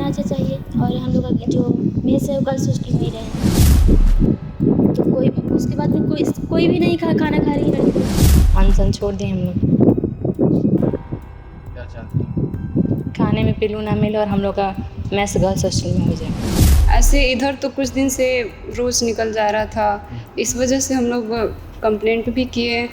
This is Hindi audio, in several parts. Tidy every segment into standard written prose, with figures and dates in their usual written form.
खाना अच्छा चाहिए और हम लोग का जो मेस है वो गर्ल्स हॉस्टल में ही रहे। तो कोई उसके बाद में कोई भी नहीं खाना खा रही है लड़की। अनशन छोड़ दें हम लोग। क्या चाहते हैं? खाने में पिल्लू ना मिले और हम लोग का मेस गर्ल्स हॉस्टल में हो जाए। ऐसे इधर तो कुछ दिन से रोज़ निकल जा रहा था, इस वजह से हम लोग कंप्लेंट भी किए,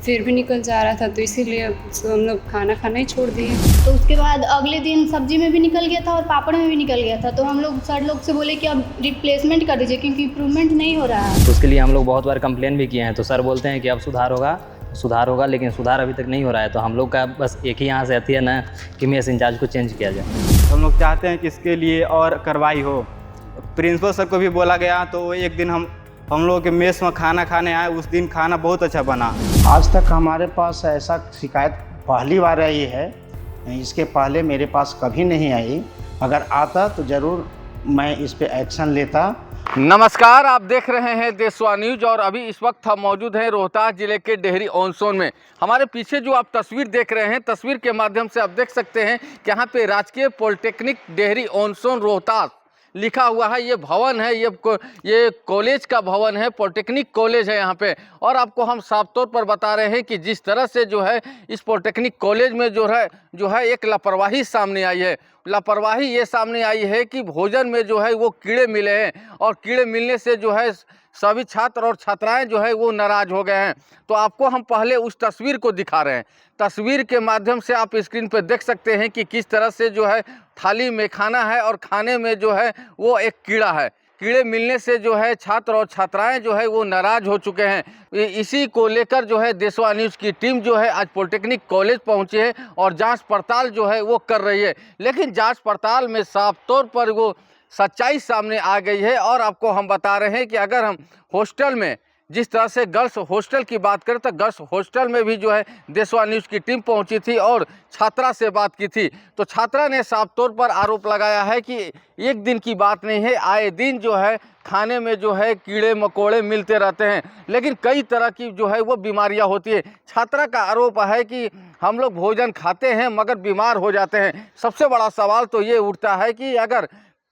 फिर भी निकल जा रहा था, तो इसीलिए हम लोग खाना खाना ही छोड़ दिए। तो उसके बाद अगले दिन सब्जी में भी निकल गया था और पापड़ में भी निकल गया था। तो हम लोग सर लोग से बोले कि अब रिप्लेसमेंट कर दीजिए क्योंकि इम्प्रूवमेंट नहीं हो रहा है। तो उसके लिए हम लोग बहुत बार कंप्लेन भी किए हैं, तो सर बोलते हैं कि अब सुधार होगा, लेकिन सुधार अभी तक नहीं हो रहा है। तो हम लोग का बस एक ही यहाँ से आती है ना कि मेस इंचार्ज को चेंज किया जाए। तो हम लोग चाहते हैं कि इसके लिए और कार्रवाई हो। प्रिंसिपल सर को भी बोला गया, तो एक दिन हम लोग के मेस में खाना खाने आए, उस दिन खाना बहुत अच्छा बना। आज तक हमारे पास ऐसा शिकायत पहली बार आई है, इसके पहले मेरे पास कभी नहीं आई। अगर आता तो ज़रूर मैं इस पे एक्शन लेता। नमस्कार, आप देख रहे हैं देशवा न्यूज और अभी इस वक्त हम मौजूद हैं रोहतास जिले के डेहरी ऑन सोन में। हमारे पीछे जो आप तस्वीर देख रहे हैं, तस्वीर के माध्यम से आप देख सकते हैं कि यहाँ पे राजकीय पॉलिटेक्निक डेहरी ऑन सोन रोहतास लिखा हुआ है। ये भवन है, ये कॉलेज का भवन है, पॉलिटेक्निक कॉलेज है यहाँ पे। और आपको हम साफ तौर पर बता रहे हैं कि जिस तरह से जो है इस पॉलिटेक्निक कॉलेज में जो है एक लापरवाही सामने आई है। लापरवाही ये सामने आई है कि भोजन में जो है वो कीड़े मिले हैं और कीड़े मिलने से जो है सभी छात्र और छात्राएं जो है वो नाराज़ हो गए हैं। तो आपको हम पहले उस तस्वीर को दिखा रहे हैं। तस्वीर के माध्यम से आप स्क्रीन पर देख सकते हैं कि किस तरह से जो है थाली में खाना है और खाने में जो है वो एक कीड़ा है। कीड़े मिलने से जो है छात्र और छात्राएं जो है वो नाराज़ हो चुके हैं। इसी को लेकर जो है देशवा न्यूज़ की टीम जो है आज पॉलिटेक्निक कॉलेज पहुंची है और जांच पड़ताल जो है वो कर रही है। लेकिन जांच पड़ताल में साफ तौर पर वो सच्चाई सामने आ गई है। और आपको हम बता रहे हैं कि अगर हम हॉस्टल में जिस तरह से गर्ल्स हॉस्टल की बात करें तो गर्ल्स हॉस्टल में भी जो है देशवा न्यूज़ की टीम पहुंची थी और छात्रा से बात की थी। तो छात्रा ने साफ तौर पर आरोप लगाया है कि एक दिन की बात नहीं है, आए दिन जो है खाने में जो है कीड़े मकोड़े मिलते रहते हैं, लेकिन कई तरह की जो है वो बीमारियां होती है। छात्रा का आरोप है कि हम लोग भोजन खाते हैं मगर बीमार हो जाते हैं। सबसे बड़ा सवाल तो ये उठता है कि अगर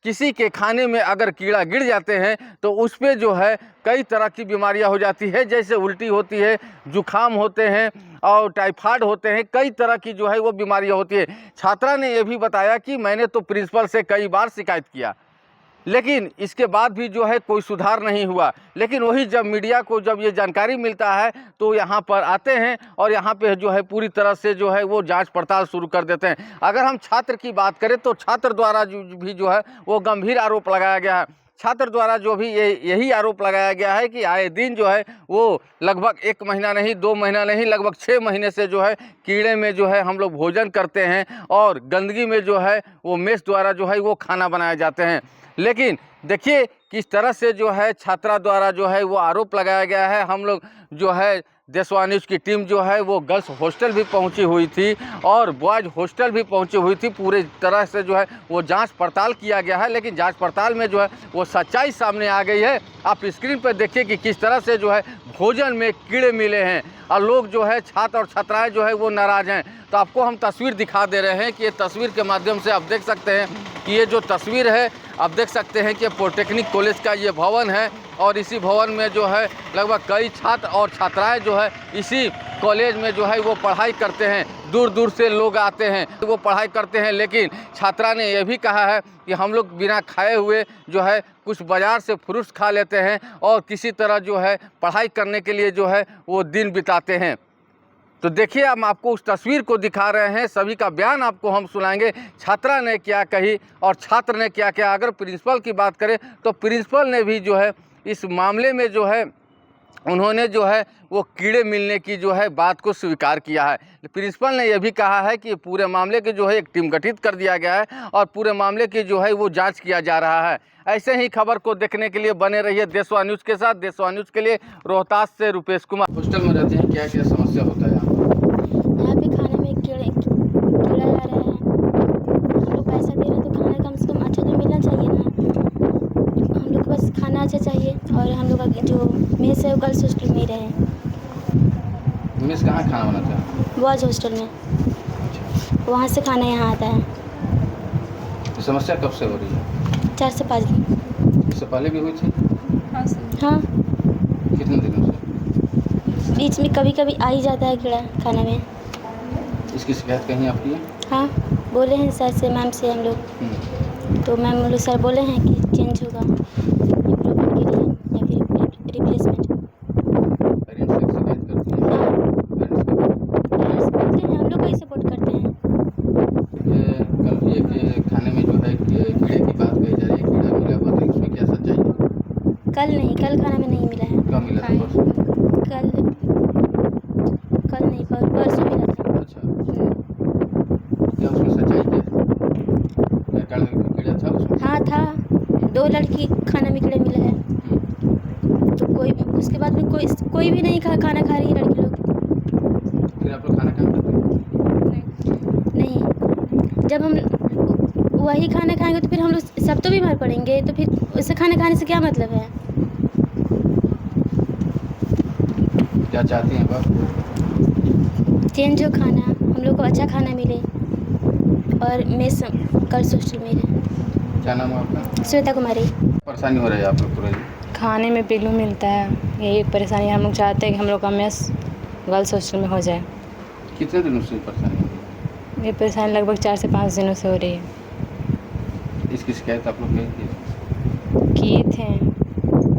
किसी के खाने में अगर कीड़ा गिर जाते हैं तो उस पर जो है कई तरह की बीमारियां हो जाती है, जैसे उल्टी होती है, जुखाम होते हैं और टाइफाइड होते हैं, कई तरह की जो है वो बीमारियां होती है। छात्रा ने यह भी बताया कि मैंने तो प्रिंसिपल से कई बार शिकायत किया, लेकिन इसके बाद भी जो है कोई सुधार नहीं हुआ। लेकिन वही जब मीडिया को जब ये जानकारी मिलता है तो यहाँ पर आते हैं और यहाँ पे जो है पूरी तरह से जो है वो जांच पड़ताल शुरू कर देते हैं। अगर हम छात्र की बात करें तो छात्र द्वारा भी जो है वो गंभीर आरोप लगाया गया है। छात्र द्वारा जो भी यही आरोप लगाया गया है कि आए दिन जो है वो लगभग 1 महीना नहीं, 2 महीना नहीं, लगभग 6 महीने से जो है कीड़े में जो है हम लोग भोजन करते हैं और गंदगी में जो है वो मेस द्वारा जो है वो खाना बनाए जाते हैं। लेकिन देखिए किस तरह से जो है छात्रा द्वारा जो है वो आरोप लगाया गया है। हम लोग जो है देशवा न्यूज़ की टीम जो है वो गर्ल्स हॉस्टल भी पहुंची हुई थी और बॉयज़ हॉस्टल भी पहुंची हुई थी। पूरे तरह से जो है वो जांच पड़ताल किया गया है, लेकिन जांच पड़ताल में जो है वो सच्चाई सामने आ गई है। आप स्क्रीन पर देखिए कि किस तरह से जो है भोजन में कीड़े मिले हैं और लोग जो है छात्र और छात्राएँ जो है वो नाराज़ हैं। तो आपको हम तस्वीर दिखा दे रहे हैं कि ये तस्वीर के माध्यम से आप देख सकते हैं कि ये जो तस्वीर है आप देख सकते हैं कि पॉलिटेक्निक कॉलेज का ये भवन है और इसी भवन में जो है लगभग कई छात्र और छात्राएं जो है इसी कॉलेज में जो है वो पढ़ाई करते हैं। दूर दूर से लोग आते हैं वो पढ़ाई करते हैं। लेकिन छात्रा ने यह भी कहा है कि हम लोग बिना खाए हुए जो है कुछ बाज़ार से फ्रूट्स खा लेते हैं और किसी तरह जो है पढ़ाई करने के लिए जो है वो दिन बिताते हैं। तो देखिए हम आपको उस तस्वीर को दिखा रहे हैं, सभी का बयान आपको हम सुनाएंगे, छात्रा ने क्या कही और छात्र ने क्या किया। अगर प्रिंसिपल की बात करें तो प्रिंसिपल ने भी जो है इस मामले में जो है उन्होंने जो है वो कीड़े मिलने की जो है बात को स्वीकार किया है। प्रिंसिपल ने यह भी कहा है कि पूरे मामले की जो है एक टीम गठित कर दिया गया है और पूरे मामले की जो है वो जांच किया जा रहा है। ऐसे ही खबर को देखने के लिए बने रहिए देशवा न्यूज़ के साथ। देशवा न्यूज़ के लिए रोहतास से रुपेश कुमार। हॉस्टल में रहते हैं, क्या क्या समस्या होता है यहाँ पे खाने में कीड़ा जा रहे हैं। हम लोग पैसा दे रहे हैं तो खाना कम से कम अच्छा तो मिलना चाहिए ना। हम लोग को बस खाना अच्छा चाहिए और हम लोग का जो मेस है वो गर्ल्स हॉस्टल में ही रहे। मेस कहाँ खाना बनाता है? बॉयज़ हॉस्टल में, वहाँ से खाना यहाँ आता है। ये समस्या कब से हो रही है? 4 से 5 दिन। इससे पहले भी हुई थी? हाँ सर। हाँ, कितने दिनों से? बीच में कभी कभी आ ही जाता है कीड़ा खाने में। इसकी शिकायत कहीं आप की है? हाँ, बोले हैं सर से, मैम से हम लोग, तो मैम बोले सर बोले हैं कि चेंज होगा इम्प्रूवमेंट के लिए या फिर रिप्लेसमेंट। पेरेंट्स से शिकायत करती हैं? पेरेंट्स बोलते हैं, हम लोग को ही सपोर्ट करते हैं। कल भी एक खाने में जो है कीड़े की बात कही जा रही है, कीड़ा मिला हुआ, तो इसमें क्या सच्चाई है? कल खाना में नहीं मिला है। कब मिला था? परसों? कल नहीं, परसों मिला था। अच्छा, क्या उसमें सच्चाई क्या है? क्या कीड़ा था उसमें? हाँ था, 2 लड़की खाना में कीड़े मिले हैं, तो कोई उसके बाद में कोई भी नहीं खाना खा रही है लड़की लोग। फिर आप लोग खाना कहाँ खाते हैं? नहीं, जब हम वही खाना खाएंगे तो फिर हम लोग सब तो बीमार पड़ेंगे, तो फिर उससे खाना खाने से क्या मतलब है। क्या चाहती हैं आप? चेंज हो खाना, हम लोग को अच्छा खाना मिले, और मेस गर्ल्स हॉस्टल में रहे। क्या नाम है आपका? श्वेता कुमारी। परेशानी हो रही है आप लोग पूरे? खाने में पिल्लू मिलता है, यही एक परेशानी। हम लोग चाहते हैं कि हम लोग का मेस गर्ल्स हॉस्टल में हो जाए। कितने दिनों से परेशानी हो रही ये परेशानी लगभग 4 से 5 दिनों से हो रही है। है? इसकी शिकायत आप लोग कहीं की? किए थे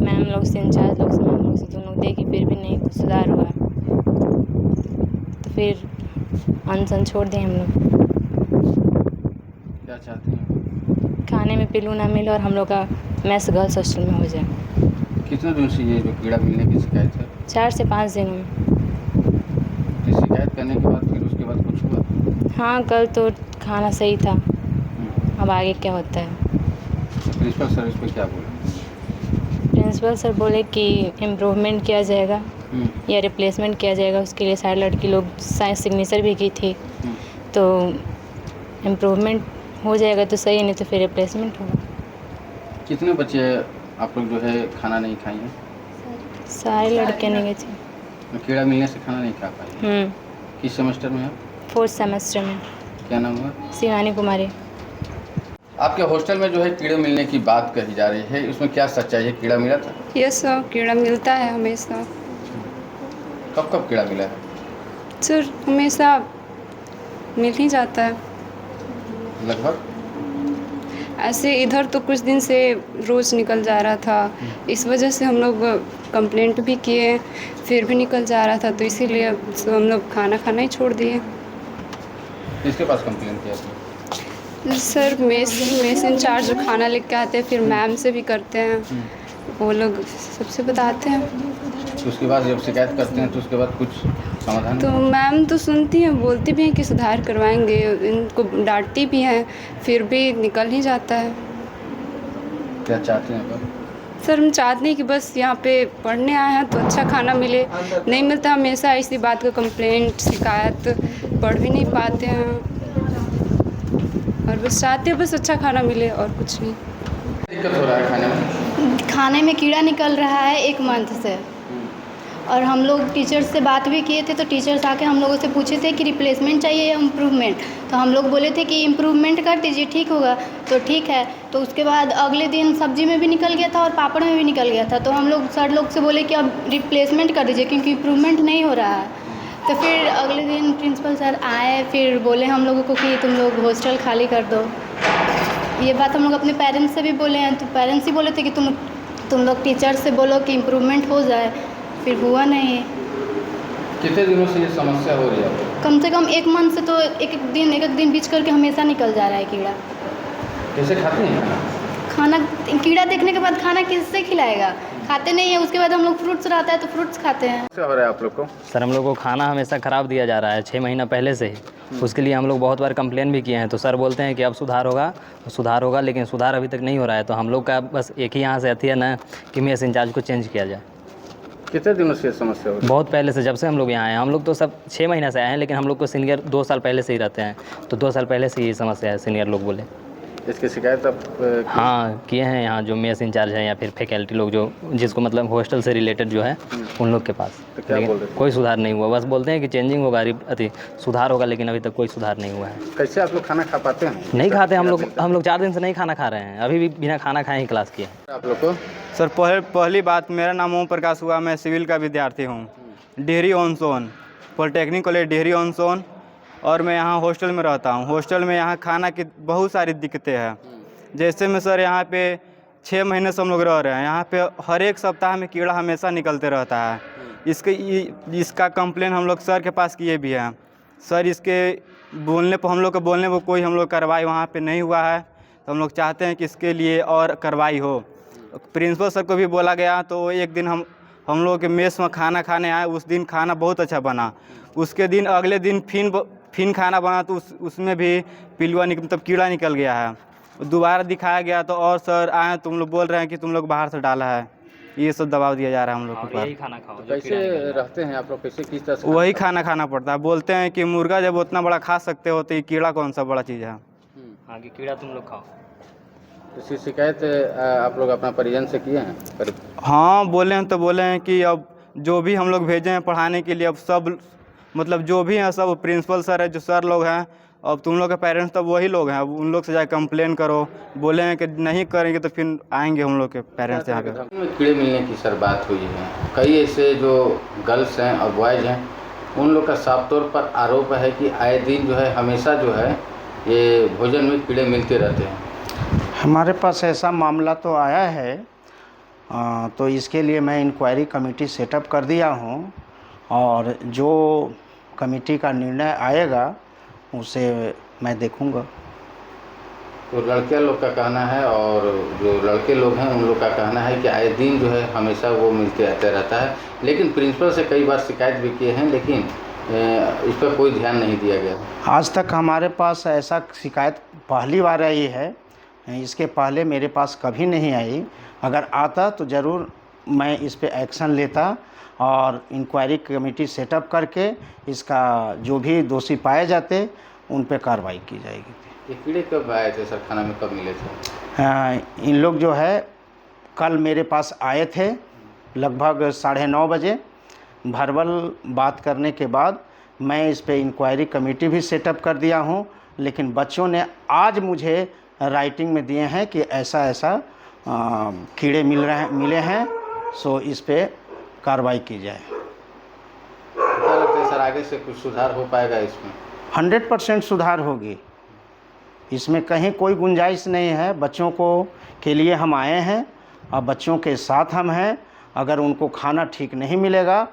मैम लोग से, इंचार्ज लोग से, मैम लोग से, तो लोग देखी, फिर भी नहीं कुछ सुधार हुआ, तो फिर अनशन छोड़ दिए हम लोग। क्या चाहती हैं? खाने में पिल्लू ना मिले और हम लोग का मेस गर्ल्स हॉस्टल में हो जाए। कितने दिनों से ये जो कीड़ा मिलने की शिकायत है? 4 से 5 दिन में। तो शिकायत करने के बाद फिर उसके बाद कुछ हुआ? हाँ, कल तो खाना सही था, अब आगे क्या होता है। तो प्रिंसिपल सर इस पर क्या बोले? प्रिंसिपल सर बोले कि इम्प्रूवमेंट किया जाएगा या रिप्लेसमेंट किया जाएगा। उसके लिए सारी लड़की लोग सिग्नेचर भी की थी, तो इम्प्रूवमेंट हो जाएगा तो सही, नहीं तो फिर रिप्लेसमेंट होगा। कितने बच्चे आप लोग जो है खाना नहीं खाई हैं? सारे लड़के नहीं गए थे। कीड़ा मिलने से खाना नहीं खा पाई? किस सेमेस्टर में है? 4th सेमेस्टर में। क्या नाम हुआ? शिवानी कुमारी। आपके हॉस्टल में जो है कीड़े मिलने की बात कही जा रही है, उसमें क्या सच्चाई है? कीड़ा मिला था? यस सर, कीड़ा मिलता है हमेशा। कब कब कीड़ा मिला है? सर हमेशा मिल ही जाता है। लगभग? ऐसे इधर तो कुछ दिन से रोज़ निकल जा रहा था, इस वजह से हम लोग कंप्लेंट भी किए, फिर भी निकल जा रहा था, तो इसीलिए हम लोग खाना खाना ही छोड़ दिए। किसके पास कंप्लेन किया था? सर मेस इंचार्ज जो खाना लेके आते हैं, फिर मैम से भी करते हैं, वो लोग सबसे बताते हैं। तो उसके बाद जब शिकायत करते हैं तो उसके बाद कुछ समाधान? तो मैम तो सुनती हैं, बोलती भी हैं कि सुधार करवाएंगे, इनको डांटती भी हैं, फिर भी निकल ही जाता है। क्या चाहते हैं आप? सर हम चाहते हैं कि बस यहाँ पे पढ़ने आए हैं तो अच्छा खाना मिले, नहीं मिलता हमेशा इसी बात का कंप्लेंट शिकायत, पढ़ भी नहीं पाते हैं, और बस चाहते हैं बस अच्छा खाना मिले और कुछ नहीं। दिक्कत हो रहा है खाने में? खाने में कीड़ा निकल रहा है 1 मंथ से, और हम लोग टीचर्स से बात भी किए थे, तो टीचर्स आके हम लोगों से पूछे थे कि रिप्लेसमेंट चाहिए या इम्प्रूवमेंट, तो हम लोग बोले थे कि इम्प्रूवमेंट कर दीजिए, ठीक होगा, तो ठीक है। तो उसके बाद अगले दिन सब्जी में भी निकल गया था और पापड़ में भी निकल गया था, तो हम लोग सर लोग से बोले कि अब रिप्लेसमेंट कर दीजिए क्योंकि इम्प्रूवमेंट नहीं हो रहा है। तो फिर अगले दिन प्रिंसिपल सर आए, फिर बोले हम लोगों को कि तुम लोग हॉस्टल खाली कर दो। ये बात हम लोग अपने पेरेंट्स से भी बोले हैं, तो पेरेंट्स ही बोले थे कि तुम लोग टीचर से बोलो कि इम्प्रूवमेंट हो जाए, फिर हुआ नहीं। कितने दिनों से ये समस्या हो रही है? कम से कम 1 मंथ से, तो एक एक दिन बीच करके हमेशा निकल जा रहा है कीड़ा। कैसे खाते हैं खाना? कीड़ा देखने के बाद खाना किससे खिलाएगा? खाते नहीं है। उसके बाद हम लोग फ्रूट्स रहता है तो फ्रूट्स खाते हैं। क्या हो रहा है आप लोग को? सर हम लोग को खाना हमेशा ख़राब दिया जा रहा है 6 महीना पहले से ही। उसके लिए हम लोग बहुत बार कंप्लेन भी किए हैं, तो सर बोलते हैं कि अब सुधार होगा, लेकिन सुधार अभी तक नहीं हो रहा है। तो हम लोग का बस एक ही यहाँ से अथी है ना कि मेस इंचार्ज को चेंज किया जाए। कितने दिनों से समस्या हो रही है? बहुत पहले से, जब से हम लोग यहाँ आए हैं। हम लोग तो सब 6 महीना से आए हैं, लेकिन हम लोग को सीनियर 2 साल पहले से ही रहते हैं, तो 2 साल पहले से ये समस्या है, सीनियर लोग बोले। इसकी शिकायत आप हाँ किए हैं, यहाँ जो मेस इंचार्ज है या फिर फैकल्टी लोग जो जिसको मतलब हॉस्टल से रिलेटेड जो है उन लोग के पास। तो क्या बोल रहे थे? कोई सुधार नहीं हुआ, बस बोलते हैं कि चेंजिंग होगा, अति सुधार होगा, लेकिन अभी तक कोई सुधार नहीं हुआ है। कैसे आप लोग खाना खा पाते हैं? नहीं खाते हम लोग 4 दिन से नहीं खाना खा रहे हैं, अभी भी बिना खाना खाए ही क्लास किए। आप लोग को सर पहली बात, मेरा नाम ओम प्रकाश हुआ, मैं सिविल का विद्यार्थी हूँ, Dehri on Sone, polytechnic college Dehri on Sone, और मैं यहाँ हॉस्टल में रहता हूँ। हॉस्टल में यहाँ खाना की बहुत सारी दिक्कतें हैं। जैसे में सर यहाँ पे 6 महीने से हम लोग रह रहे हैं, यहाँ पे हर एक सप्ताह में कीड़ा हमेशा निकलते रहता है। इसका कंप्लेन हम लोग सर के पास किए भी हैं। सर इसके बोलने पर कोई हम लोग कार्रवाई वहाँ पे नहीं हुआ है, तो हम लोग चाहते हैं कि इसके लिए और कार्रवाई हो। प्रिंसिपल सर को भी बोला गया, तो एक दिन हम लोग के मेस में खाना खाने आए, उस दिन खाना बहुत अच्छा बना। उसके दिन अगले दिन फिर खाना बना, तो उसमें भी पिलुआ मतलब कीड़ा निकल गया है। दोबारा दिखाया गया तो और सर आए, तुम लोग बोल रहे हैं कि तुम लोग बाहर से डाला है, ये सब दबाव दिया जा रहा है हम लोग के ऊपर। खाना खाओ, कैसे रहते हैं आप लोग, कैसे किस तरह से? वही खाना खाना पड़ता है। बोलते हैं कि मुर्गा जब उतना बड़ा खा सकते हो तो ये कीड़ा कौन सा बड़ा चीज़ है। हाँ कि कीड़ा तुम लोग खाओ। इसकी शिकायत आप लोग अपना परिजन से किए हैं? हाँ बोले हैं, तो बोले हैं कि अब जो भी हम लोग भेजे हैं पढ़ाने के लिए, अब सब मतलब जो भी हैं सब प्रिंसिपल सर है, जो सर लोग हैं, अब तुम लोग के पेरेंट्स तब वही लोग हैं, अब उन लोग से जाकर कंप्लेन करो। बोले हैं कि नहीं करेंगे तो फिर आएंगे हम लोग के पेरेंट्स यहाँ पे। कीड़े मिलने की सर बात हुई है, कई ऐसे जो गर्ल्स हैं और बॉयज़ हैं, उन लोग का साफ तौर पर आरोप है कि आए दिन जो है हमेशा जो है ये भोजन में कीड़े मिलते रहते हैं। हमारे पास ऐसा मामला तो आया है, तो इसके लिए मैं इंक्वायरी कमेटी सेटअप कर दिया हूँ, और जो कमेटी का निर्णय आएगा उसे मैं देखूँगा। तो लड़कियां लोग का कहना है और जो लड़के लोग हैं उन लोग का कहना है कि आए दिन जो है हमेशा वो मिलते रहता है, लेकिन प्रिंसिपल से कई बार शिकायत भी किए हैं, लेकिन इस पर कोई ध्यान नहीं दिया गया। आज तक हमारे पास ऐसा शिकायत पहली बार आई है, इसके पहले मेरे पास कभी नहीं आई। अगर आता तो ज़रूर मैं इस पे एक्शन लेता और इंक्वायरी कमेटी सेटअप करके इसका जो भी दोषी पाए जाते उन पे कार्रवाई की जाएगी। ये कीड़े कब आए थे सर, खाना में कब मिले थे? इन लोग जो है कल मेरे पास आए थे लगभग 9:30 बजे। भरबल बात करने के बाद मैं इस पे इंक्वायरी कमेटी भी सेटअप कर दिया हूँ, लेकिन बच्चों ने आज मुझे राइटिंग में दिए हैं कि ऐसा ऐसा कीड़े मिले हैं, सो इस पे कार्रवाई की जाए। क्या लगता है सर, आगे से कुछ सुधार हो पाएगा इसमें? 100% सुधार होगी, इसमें कहीं कोई गुंजाइश नहीं है। बच्चों को के लिए हम आए हैं और बच्चों के साथ हम हैं। अगर उनको खाना ठीक नहीं मिलेगा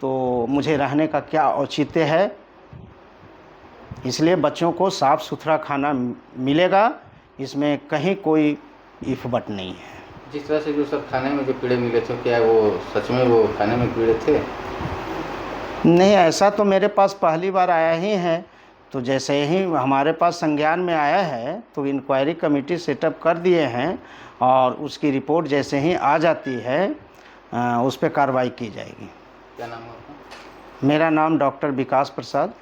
तो मुझे रहने का क्या औचित्य है, इसलिए बच्चों को साफ़ सुथरा खाना मिलेगा, इसमें कहीं कोई इफ बट नहीं है। जिस तरह से जो सर खाने में जो कीड़े मिले थे, क्या वो सच में वो खाने में कीड़े थे? नहीं, ऐसा तो मेरे पास पहली बार आया ही है। तो जैसे ही हमारे पास संज्ञान में आया है तो इंक्वायरी कमेटी सेटअप कर दिए हैं, और उसकी रिपोर्ट जैसे ही आ जाती है उस पर कार्रवाई की जाएगी। क्या नाम है आपका? मेरा नाम डॉक्टर विकास प्रसाद।